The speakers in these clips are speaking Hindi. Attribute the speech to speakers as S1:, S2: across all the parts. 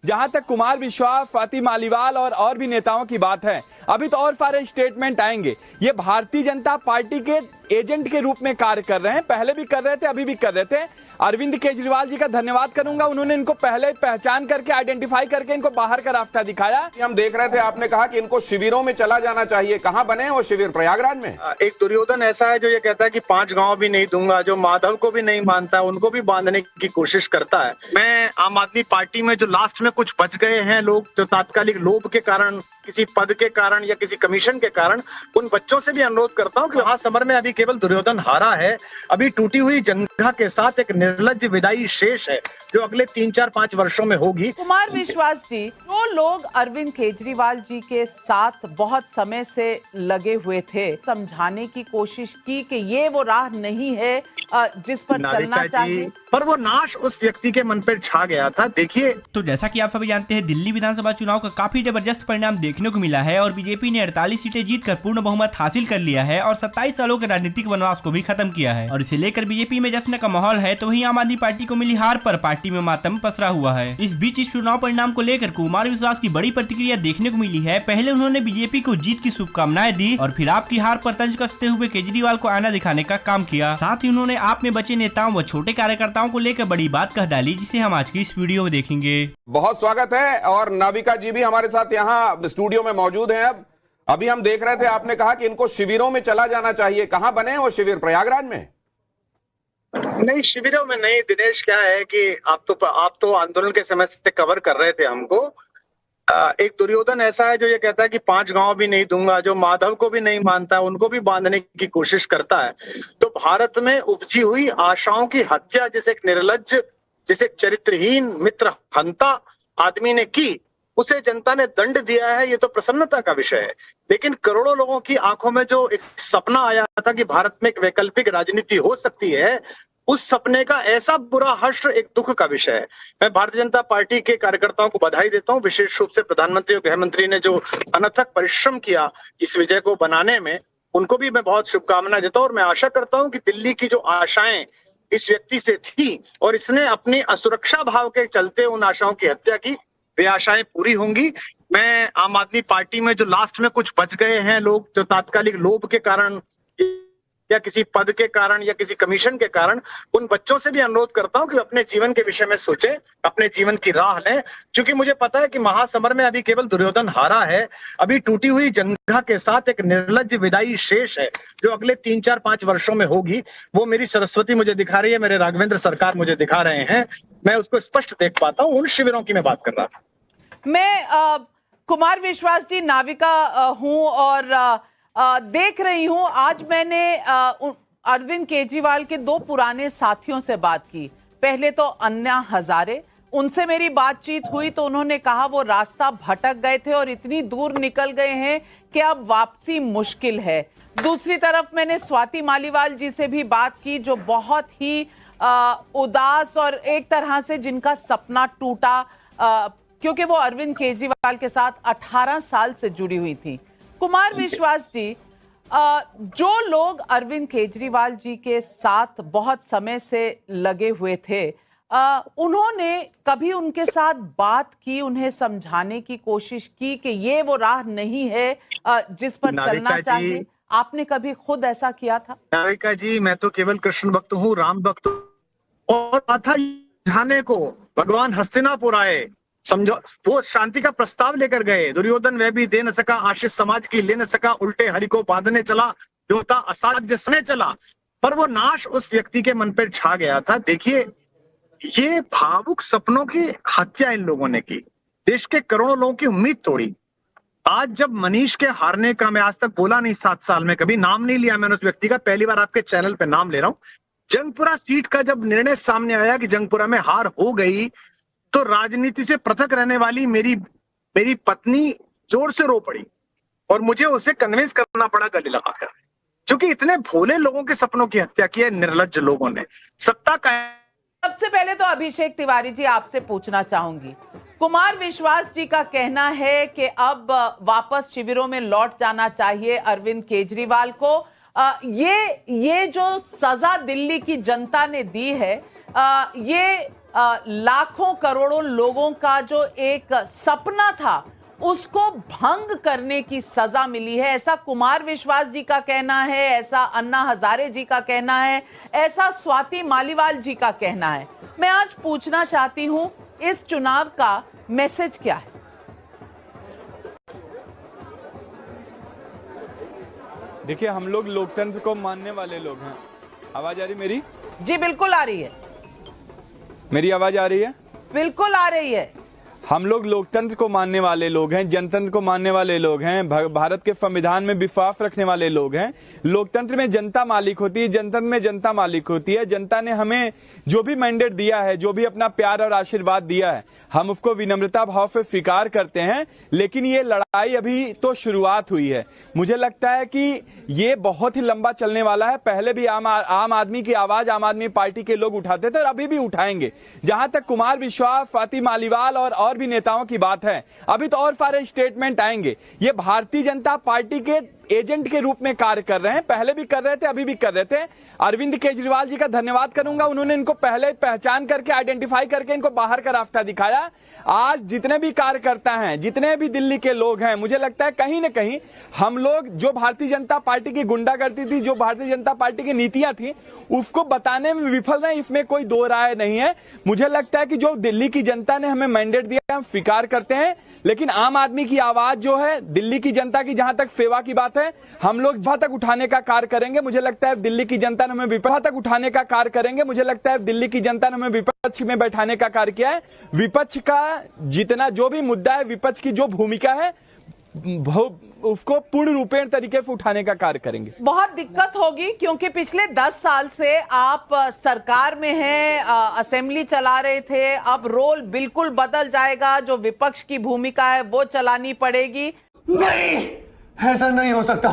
S1: जहां तक कुमार विश्वास, स्वाति मालीवाल और भी नेताओं की बात है, अभी तो और सारे स्टेटमेंट आएंगे। ये भारतीय जनता पार्टी के एजेंट के रूप में कार्य कर रहे हैं, पहले भी कर रहे थे, अभी भी कर रहे थे। अरविंद केजरीवाल जी का धन्यवाद करूंगा, उन्होंने इनको पहले पहचान करके, आइडेंटिफाई करके इनको बाहर का रास्ता दिखाया।
S2: हम देख रहे थे, आपने कहा कि इनको शिविरों में चला जाना चाहिए। कहां बने हैं वो शिविर? प्रयागराज में।
S3: एक दुर्योधन ऐसा है जो ये कहता है कि 5 गांव भी नहीं दूंगा, जो माधव को भी नहीं मानता, उनको भी बांधने की कोशिश करता है। मैं आम आदमी पार्टी में जो लास्ट में कुछ बच गए हैं लोग, जो तात्कालिक लोभ के कारण, किसी पद के कारण या किसी कमीशन के कारण, उन बच्चों से भी अनुरोध करता हूं कि महासमर में अभी केवल दुर्योधन हारा है। अभी टूटी हुई जंघा के साथ एक निर्लज्ज विदाई शेष है जो अगले 3-4-5 वर्षों में होगी।
S4: कुमार विश्वास जी, जो लोग अरविंद केजरीवाल जी के साथ बहुत समय से लगे हुए थे, समझाने की कोशिश की कि ये वो राह नहीं है जिस पर चलना चाहिए,
S3: पर वो नाश उस व्यक्ति के मन पर छा गया था। देखिए,
S5: तो जैसा कि आप सभी जानते हैं, दिल्ली विधानसभा चुनाव का काफी जबरदस्त परिणाम देखने को मिला है और बीजेपी ने 48 सीटें जीतकर पूर्ण बहुमत हासिल कर लिया है और 27 सालों के राजनीतिक वनवास को भी खत्म किया है। और इसे लेकर बीजेपी में जश्न का माहौल है, तो वहीं आम आदमी पार्टी को मिली हार पर पार्टी में मातम पसरा हुआ है। इस बीच इस चुनाव परिणाम को लेकर कुमार विश्वास की बड़ी प्रतिक्रिया देखने को मिली है। पहले उन्होंने बीजेपी को जीत की शुभकामनाएं दी और फिर आपकी हार पर तंज कसते हुए केजरीवाल को आईना दिखाने का काम किया। साथ ही उन्होंने आप में बचे नेताओं व छोटे कार्यकर्ताओं को लेकर बड़ी बात कह डाली, जिसे हम आज की इस वीडियो में देखेंगे।
S2: बहुत स्वागत है और नाविका जी भी हमारे साथ यहाँ स्टूडियो में मौजूद हैं। अब अभी हम देख रहे थे, आपने कहा कि इनको शिविरों में चला जाना चाहिए। कहां बने हैं वो शिविर? प्रयागराज में।
S3: नहीं, शिविरों में नहीं दिनेश। क्या है कि आप तो आंदोलन के समय से कवर कर रहे थे हमको। एक दुर्योधन ऐसा है जो ये कहता है कि 5 गांव भी नहीं दूंगा, जो माधव को भी नहीं मानता, उनको भी बांधने की कोशिश करता है। तो भारत में उपजी हुई आशाओं की हत्या जैसे एक निर्लज्ज, जैसे चरित्रहीन मित्र हंता आदमी ने की, उसे जनता ने दंड दिया है। ये तो प्रसन्नता का विषय है। लेकिन करोड़ों लोगों की आंखों में जो एक सपना आया था कि भारत में एक वैकल्पिक राजनीति हो सकती है, उस सपने का ऐसा बुरा हश्र एक दुख का विषय है। मैं भारतीय जनता पार्टी के कार्यकर्ताओं को बधाई देता हूं, विशेष रूप से प्रधानमंत्री और गृहमंत्री ने जो अनथक परिश्रम किया इस विजय को बनाने में, उनको भी मैं बहुत शुभकामनाएं देता हूं। और मैं आशा करता हूं कि दिल्ली की जो आशाएं इस व्यक्ति से थी और इसने अपनी असुरक्षा भाव के चलते उन आशाओं की हत्या की, वे आशाएं पूरी होंगी। मैं आम आदमी पार्टी में जो लास्ट में कुछ बच गए हैं लोग, जो तात्कालिक लोभ के कारण या किसी पद के कारण या किसी कमीशन के कारण, उन बच्चों से भी अनुरोध करता हूं कि अपने जीवन के विषय में सोचें, अपने जीवन की राह लें। क्योंकि मुझे पता है कि महासमर में अभी केवल दुर्योधन हारा है। अभी टूटी हुई जंघा के साथ एक निर्लज्ज विदाई शेष है जो अगले 3-4-5 वर्षों में होगी। वो मेरी सरस्वती मुझे दिखा रही है, मेरे राघवेंद्र सरकार मुझे दिखा रहे हैं। मैं उसको स्पष्ट देख पाता हूं। उन शिविरों की मैं बात कर रहा था।
S4: मैं कुमार विश्वास जी नाविका हूं और देख रही हूं, आज मैंने अरविंद केजरीवाल के 2 पुराने साथियों से बात की। पहले तो अन्ना हजारे, उनसे मेरी बातचीत हुई तो उन्होंने कहा वो रास्ता भटक गए थे और इतनी दूर निकल गए हैं कि अब वापसी मुश्किल है। दूसरी तरफ मैंने स्वाति मालीवाल जी से भी बात की, जो बहुत ही उदास और एक तरह से जिनका सपना टूटा, क्योंकि वो अरविंद केजरीवाल के साथ 18 साल से जुड़ी हुई थी। कुमार विश्वास जी, जो लोग अरविंद केजरीवाल जी के साथ बहुत समय से लगे हुए थे, उन्होंने कभी उनके साथ बात की, उन्हें समझाने की कोशिश की कि ये वो राह नहीं है जिस पर चलना चाहिए? आपने कभी खुद ऐसा किया था?
S3: नाविका जी, मैं तो केवल कृष्ण भक्त हूँ, राम भक्त हूँ। और था जाने को भगवान हस्तिनापुर आए, समझो, वो शांति का प्रस्ताव लेकर गए। दुर्योधन वह भी दे न सका, आशीष समाज की ले न सका, उल्टे हरि को बांधने चला, जो था असाध्य सने चला। पर वो नाश उस व्यक्ति के मन पर छा गया था। देखिए, ये भावुक सपनों की हत्या इन लोगों ने की, देश के करोड़ों लोगों की उम्मीद तोड़ी। आज जब मनीष के हारने का, मैं आज तक बोला नहीं 7 साल में, कभी नाम नहीं लिया मैंने उस व्यक्ति का, पहली बार आपके चैनल पे नाम ले रहा हूं। जंगपुरा सीट का जब निर्णय सामने आया कि जंगपुरा में हार हो गई, तो राजनीति से पृथक रहने वाली मेरी पत्नी जोर से रो पड़ी और मुझे उसे कन्विंस करना पड़ा गले लगाकर, क्योंकि इतने भोले लोगों के सपनों की हत्या की है निर्लज्ज लोगों ने। सत्ता का
S4: सबसे पहले तो अभिषेक तिवारी जी, आपसे पूछना चाहूंगी, कुमार विश्वास जी का कहना है कि अब वापस शिविरों में लौट जाना चाहिए अरविंद केजरीवाल को। ये जो सजा दिल्ली की जनता ने दी है, ये लाखों करोड़ों लोगों का जो एक सपना था उसको भंग करने की सजा मिली है, ऐसा कुमार विश्वास जी का कहना है, ऐसा अन्ना हजारे जी का कहना है, ऐसा स्वाति मालीवाल जी का कहना है। मैं आज पूछना चाहती हूं इस चुनाव का मैसेज क्या है?
S1: देखिए, हम लोग लोकतंत्र को मानने वाले लोग हैं। आवाज आ रही मेरी?
S4: जी बिल्कुल आ रही है।
S1: मेरी आवाज आ रही है?
S4: बिल्कुल आ रही है।
S1: हम लोग लोकतंत्र को मानने वाले लोग हैं, जनतंत्र को मानने वाले लोग हैं, भारत के संविधान में विश्वास रखने वाले लोग हैं। लोकतंत्र में जनता मालिक होती है, जनतंत्र में जनता मालिक होती है। जनता ने हमें जो भी मैंडेट दिया है, जो भी अपना प्यार और आशीर्वाद दिया है, हम उसको विनम्रता भाव से स्वीकार करते हैं। लेकिन ये लड़ाई अभी तो शुरुआत हुई है। मुझे लगता है कि ये बहुत ही लंबा चलने वाला है। पहले भी आम आदमी की आवाज आम आदमी पार्टी के लोग उठाते थे और अभी भी उठाएंगे। जहां तक कुमार विश्वास, स्वाति मालीवाल और भी नेताओं की बात है, अभी तो और सारे स्टेटमेंट आएंगे। ये भारतीय जनता पार्टी के एजेंट के रूप में कार्य कर रहे हैं, पहले भी कर रहे थे, अभी भी कर रहे थे। अरविंद केजरीवाल जी का धन्यवाद करूंगा, उन्होंने इनको पहले पहचान करके, आइडेंटिफाई करके इनको बाहर का रास्ता दिखाया। आज जितने भी कार्यकर्ता हैं, जितने भी दिल्ली के लोग हैं, मुझे लगता है कहीं ना कहीं हम लोग जो भारतीय जनता पार्टी की गुंडागर्दी थी, जो भारतीय जनता पार्टी की नीतियां थी, उसको बताने में विफल रहे, इसमें कोई दो राय नहीं है। मुझे लगता है कि जो दिल्ली की जनता ने हमें मैंडेट दिया, हम स्वीकार करते हैं। लेकिन आम आदमी की आवाज जो है, दिल्ली की जनता की, जहां तक सेवा की बात है, हम लोग वहां तक उठाने का कार्य करेंगे। मुझे लगता है दिल्ली की जनता ने हमें विपक्ष तक उठाने का कार्य करेंगे। मुझे लगता है दिल्ली की जनता ने हमें विपक्ष में बैठाने का कार्य किया है। विपक्ष का जितना जो भी मुद्दा है, विपक्ष की जो भूमिका है, उसको पूर्ण रूपेण तरीके से उठाने का कार्य करेंगे।
S4: बहुत दिक्कत होगी क्योंकि पिछले 10 साल से आप सरकार में हैं, असेंबली चला रहे थे। अब रोल बिल्कुल बदल जाएगा, जो विपक्ष की भूमिका है वो चलानी पड़ेगी।
S6: नहीं, ऐसा नहीं हो सकता,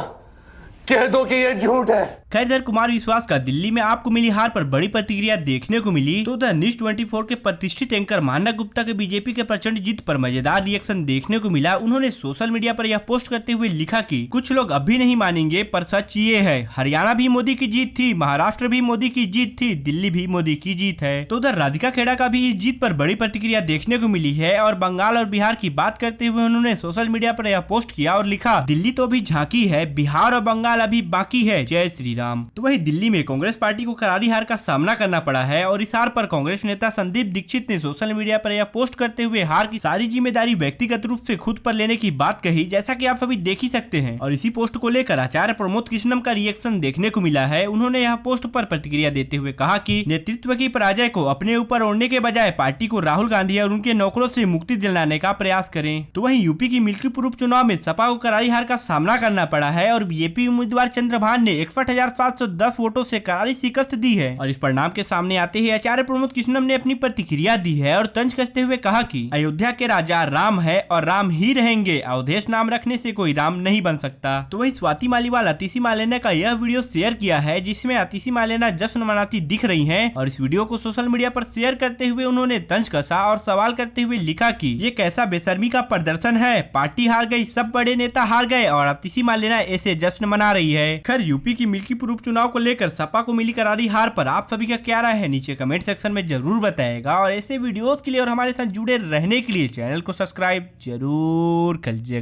S6: कह दो कि ये झूठ है।
S5: खैर, इधर कुमार विश्वास का दिल्ली में आपको मिली हार पर बड़ी प्रतिक्रिया देखने को मिली, तो उधर न्यूज 24 के प्रतिष्ठित एंकर मानना गुप्ता के बीजेपी के प्रचंड जीत पर मजेदार रिएक्शन देखने को मिला। उन्होंने सोशल मीडिया पर यह पोस्ट करते हुए लिखा कि कुछ लोग अभी नहीं मानेंगे, पर सच ये है, हरियाणा भी मोदी की जीत थी, महाराष्ट्र भी मोदी की जीत थी, दिल्ली भी मोदी की जीत है। तो उधर राधिका खेड़ा का भी इस जीत पर बड़ी प्रतिक्रिया देखने को मिली है और बंगाल और बिहार की बात करते हुए उन्होंने सोशल मीडिया पर यह पोस्ट किया और लिखा, दिल्ली तो अभी झांकी है, बिहार और बंगाल अभी बाकी है, जय श्री राम। तो वही दिल्ली में कांग्रेस पार्टी को करारी हार का सामना करना पड़ा है और इस हार पर कांग्रेस नेता संदीप दीक्षित ने सोशल मीडिया पर यह पोस्ट करते हुए हार की सारी जिम्मेदारी व्यक्तिगत रूप से खुद पर लेने की बात कही, जैसा कि आप सभी देख ही सकते हैं। और इसी पोस्ट को लेकर आचार्य प्रमोद कृष्णम का रिएक्शन देखने को मिला है। उन्होंने यह पोस्ट पर प्रतिक्रिया देते हुए कहा कि नेतृत्व की पराजय को अपने ऊपर ओढ़ने के बजाय पार्टी को राहुल गांधी और उनके नौकरों से मुक्ति दिलाने का प्रयास करें। तो वहीं यूपी की मिल्कीपुर उपचुनाव में सपा को करारी हार का सामना करना पड़ा है और बीजेपी उम्मीदवार चंद्रभान ने 61,710 वोटों से करारी शिकस्त दी है। और इस परिणाम के सामने आते ही आचार्य प्रमोद कृष्णम ने अपनी प्रतिक्रिया दी है और तंज कसते हुए कहा कि अयोध्या के राजा राम है और राम ही रहेंगे, अवधेश नाम रखने से कोई राम नहीं बन सकता। तो वही स्वाति मालीवाल अतिशी मालेना का यह वीडियो शेयर किया है, जिसमें अतिशी मालेना जश्न मनाती दिख रही हैं और इस वीडियो को सोशल मीडिया पर शेयर करते हुए उन्होंने तंज कसा और सवाल करते हुए लिखा कि ये कैसा बेशर्मी का प्रदर्शन है, पार्टी हार गई, सब बड़े नेता हार गए और अतिशी मालेना ऐसे जश्न मना रही है। खैर, यूपी की मिल्कीपुर उपचुनाव को लेकर सपा को मिली करारी हार पर आप सभी का क्या राय है, नीचे कमेंट सेक्शन में जरूर बताएगा। और ऐसे वीडियोस के लिए और हमारे साथ जुड़े रहने के लिए चैनल को सब्सक्राइब जरूर कीजिएगा।